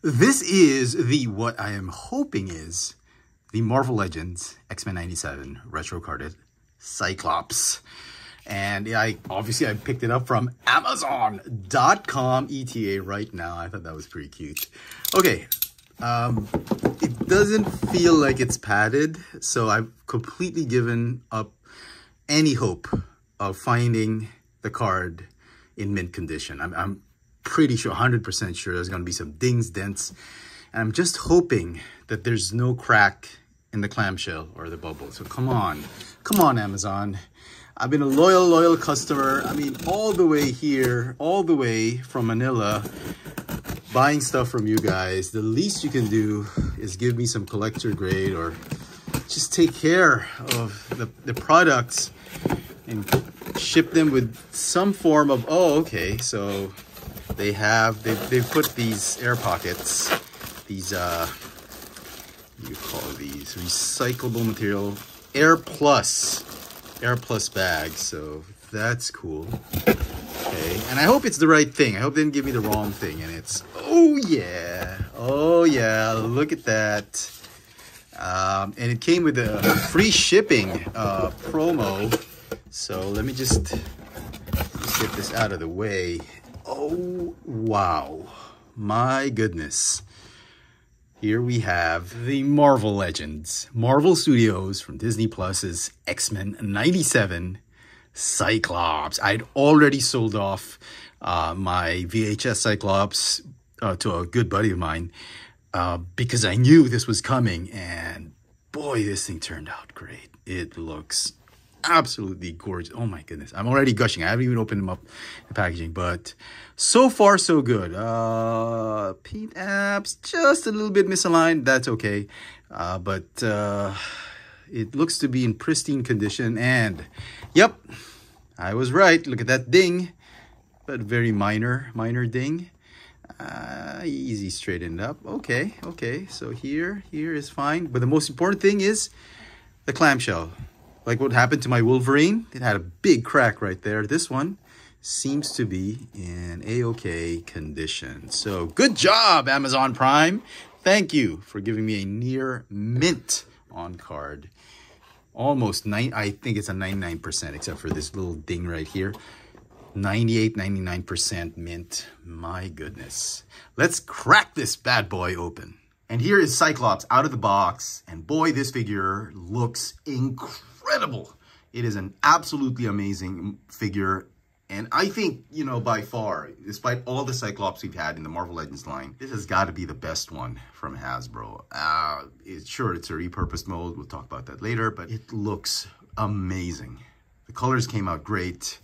This is what I am hoping is the Marvel Legends X-Men 97 retro carded Cyclops. And I picked it up from Amazon.com ETA right now. I thought that was pretty cute. Okay, it doesn't feel like it's padded, so I've completely given up any hope of finding the card in mint condition. I'm pretty sure, 100% sure there's going to be some dings, dents, and I'm just hoping that there's no crack in the clamshell or the bubble. So come on Amazon. I've been a loyal customer. I mean, all the way here, all the way from Manila, buying stuff from you guys. The least you can do is give me some collector grade or just take care of the products and ship them with some form of, oh, okay, so they've put these air pockets, these what do you call these, recyclable material, Air Plus bags, so that's cool. Okay, and I hope it's the right thing. I hope they didn't give me the wrong thing. And it's, oh yeah, look at that. And it came with a free shipping promo. So let me just get this out of the way. Oh, wow. My goodness. Here we have the Marvel Legends, Marvel Studios from Disney Plus's X-Men 97 Cyclops. I'd already sold off my VHS Cyclops to a good buddy of mine because I knew this was coming, and boy, this thing turned out great. It looks absolutely gorgeous. Oh my goodness, I'm already gushing. I haven't even opened them up, the packaging, but so far so good. Paint apps just a little bit misaligned. That's okay, but it looks to be in pristine condition. And yep, I was right. Look at that ding, but very minor ding. Easy straightened up. Okay, so here is fine, but the most important thing is the clamshell. Like what happened to my Wolverine, it had a big crack right there. This one seems to be in a-okay condition. So good job, Amazon Prime. Thank you for giving me a near mint on card. Almost I think it's a 99%, except for this little ding right here. 98, 99% mint. My goodness. Let's crack this bad boy open. And here is Cyclops out of the box. And boy, this figure looks incredible. It is an absolutely amazing figure. And I think, you know, by far, despite all the Cyclops we've had in the Marvel Legends line, this has got to be the best one from Hasbro. Sure, it's a repurposed mold. We'll talk about that later, but it looks amazing. The colors came out great.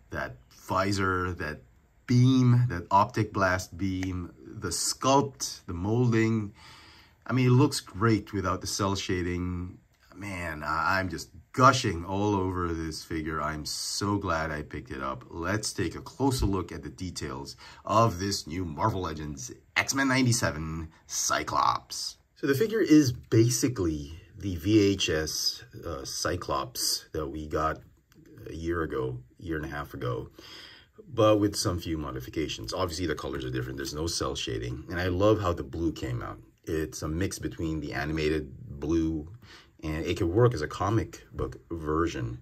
That visor, that beam, that optic blast beam, the sculpt, the molding. I mean, it looks great without the cell shading. Man, I'm just gushing all over this figure. I'm so glad I picked it up. Let's take a closer look at the details of this new Marvel Legends X-Men 97 Cyclops. So the figure is basically the VHS Cyclops that we got a year and a half ago, but with some few modifications. Obviously, the colors are different. There's no cell shading, and I love how the blue came out. It's a mix between the animated blue, and it can work as a comic book version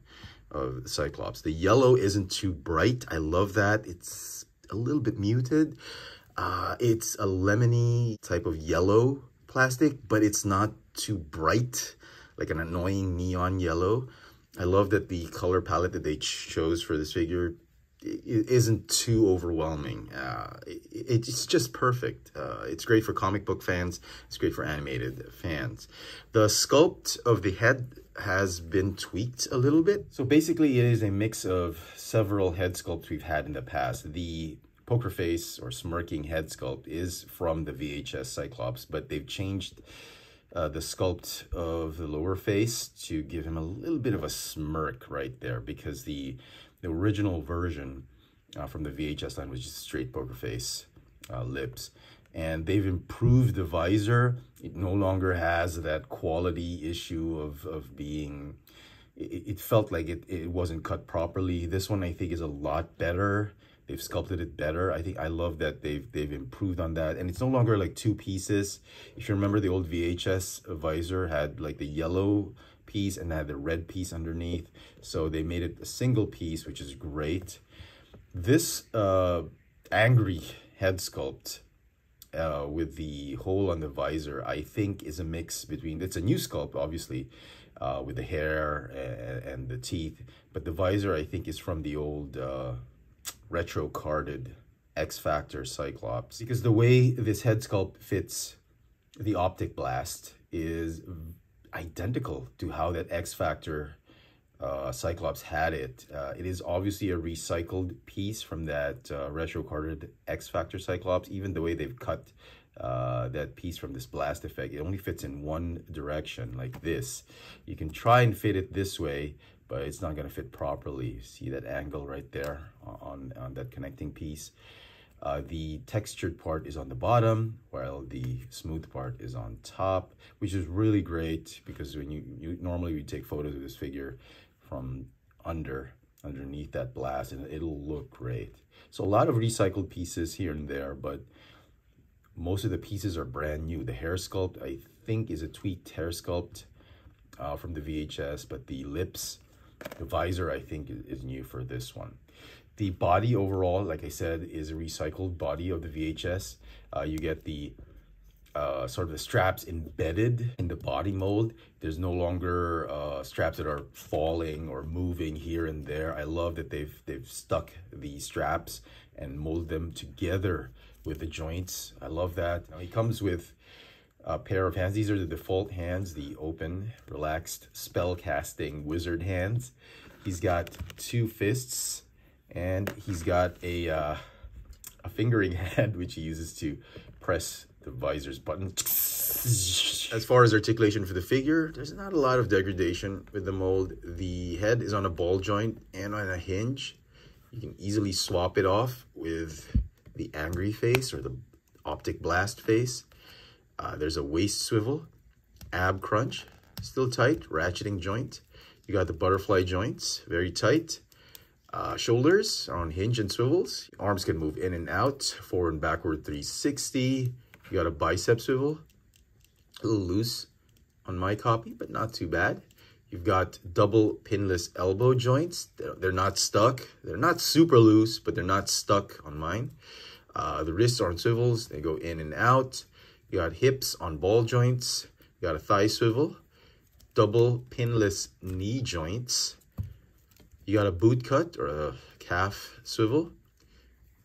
of Cyclops. The yellow isn't too bright. I love that. It's a little bit muted. It's a lemony type of yellow plastic, but it's not too bright, like an annoying neon yellow. I love that the color palette that they chose for this figure isn't too overwhelming. It's just perfect. It's great for comic book fans. It's great for animated fans. The sculpt of the head has been tweaked a little bit. So basically it is a mix of several head sculpts we've had in the past. The poker face or smirking head sculpt is from the VHS Cyclops, but they've changed the sculpt of the lower face to give him a little bit of a smirk right there, because the original version from the VHS line was just straight poker face lips. And they've improved the visor. It no longer has that quality issue of being, it felt like it wasn't cut properly. This one I think is a lot better. They've sculpted it better. I think I love that they've improved on that. And it's no longer like two pieces. If you remember, the old VHS visor had like the yellow piece and had the red piece underneath. So they made it a single piece, which is great. This angry head sculpt with the hole on the visor, I think is a mix between, it's a new sculpt, obviously, with the hair and the teeth. But the visor, I think, is from the old retro carded X Factor Cyclops, because the way this head sculpt fits the optic blast is identical to how that X Factor Cyclops had it. It is obviously a recycled piece from that retro carded X Factor Cyclops. Even the way they've cut that piece from this blast effect, it only fits in one direction like this. You can try and fit it this way, but it's not going to fit properly. See that angle right there on that connecting piece? The textured part is on the bottom, while the smooth part is on top, which is really great, because when you normally we take photos of this figure from underneath that blast, and it'll look great. So a lot of recycled pieces here and there, but most of the pieces are brand new. The hair sculpt, I think, is a tweaked hair sculpt from the VHS, but the lips, the visor, I think, is new for this one. The body overall, like I said, is a recycled body of the VHS. You get the sort of the straps embedded in the body mold. There's no longer straps that are falling or moving here and there. I love that they've stuck the straps and molded them together with the joints. I love that. Now, he comes with a pair of hands. These are the default hands, the open, relaxed, spell casting wizard hands. He's got two fists, and he's got a fingering hand, which he uses to press the visor's button. As far as articulation for the figure, there's not a lot of degradation with the mold. The head is on a ball joint and on a hinge. You can easily swap it off with the angry face or the optic blast face. There's a waist swivel, ab crunch, still tight, ratcheting joint. You got the butterfly joints, very tight. Shoulders are on hinge and swivels. Arms can move in and out, forward and backward 360. You got a bicep swivel, a little loose on my copy, but not too bad. You've got double pinless elbow joints. They're not stuck. They're not super loose, but they're not stuck on mine. The wrists are on swivels. They go in and out. You got hips on ball joints. You got a thigh swivel, double pinless knee joints. You got a boot cut or a calf swivel,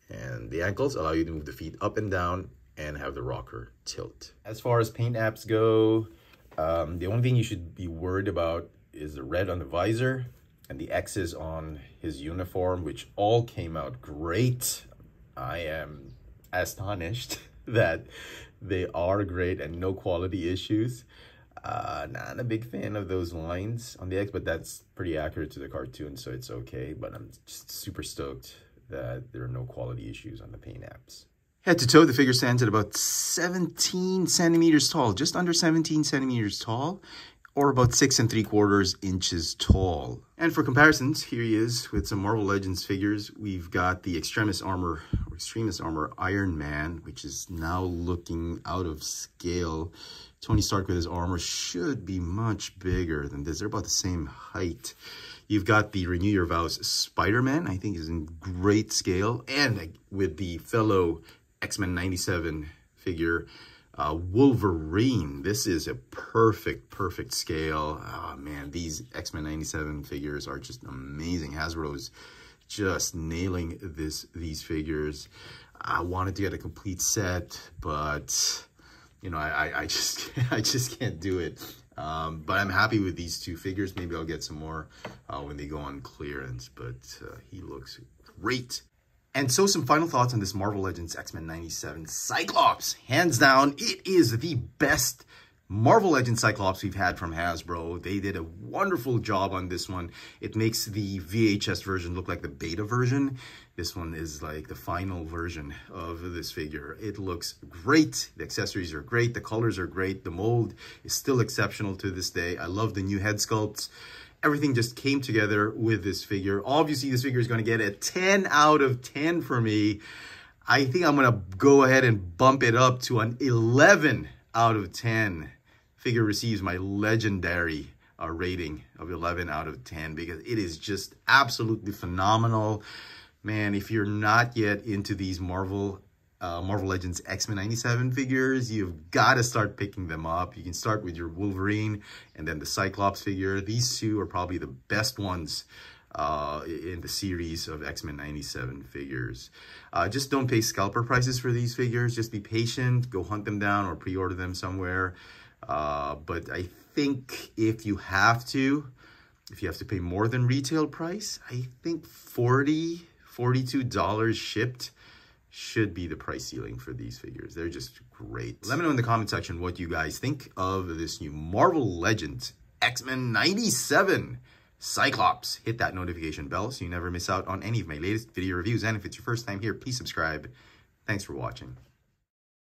and the ankles allow you to move the feet up and down and have the rocker tilt. As far as paint apps go, the only thing you should be worried about is the red on the visor and the X's on his uniform, which all came out great. I am astonished that they are great and no quality issues. Not a big fan of those lines on the X, but that's pretty accurate to the cartoon, so it's okay. But I'm just super stoked that there are no quality issues on the paint apps. Head to toe, the figure stands at about 17 centimeters tall, just under 17 centimeters tall, or about 6 3/4 inches tall. And for comparisons, here he is with some Marvel Legends figures. We've got the Extremis Armor Iron Man, which is now looking out of scale. Tony Stark with his armor should be much bigger than this. They're about the same height. You've got the Renew Your Vows Spider-Man, I think is in great scale. And with the fellow X-Men 97 figure, Wolverine. This is a perfect scale. Oh man, these X-Men 97 figures are just amazing. Hasbro's just nailing these figures. I wanted to get a complete set, but you know, I just can't do it. But I'm happy with these two figures. Maybe I'll get some more when they go on clearance, but he looks great. And so some final thoughts on this Marvel Legends X-Men 97 Cyclops. Hands down, it is the best Marvel Legends Cyclops we've had from Hasbro. They did a wonderful job on this one. It makes the VHS version look like the beta version. This one is like the final version of this figure. It looks great. The accessories are great. The colors are great. The mold is still exceptional to this day. I love the new head sculpts. everything just came together with this figure. Obviously, this figure is going to get a 10 out of 10 for me. I think I'm going to go ahead and bump it up to an 11 out of 10. Figure receives my legendary rating of 11 out of 10 because it is just absolutely phenomenal. Man, if you're not yet into these Marvel Legends X-Men 97 figures, you've got to start picking them up. You can start with your Wolverine and then the Cyclops figure. These two are probably the best ones in the series of X-Men 97 figures. Just don't pay scalper prices for these figures. Just be patient, go hunt them down or pre-order them somewhere. But I think if you have to pay more than retail price, I think $42 shipped should be the price ceiling for these figures. They're just great. Let me know in the comment section what you guys think of this new Marvel Legends X-Men 97 Cyclops. Hit that notification bell so you never miss out on any of my latest video reviews. And if it's your first time here, please subscribe. Thanks for watching.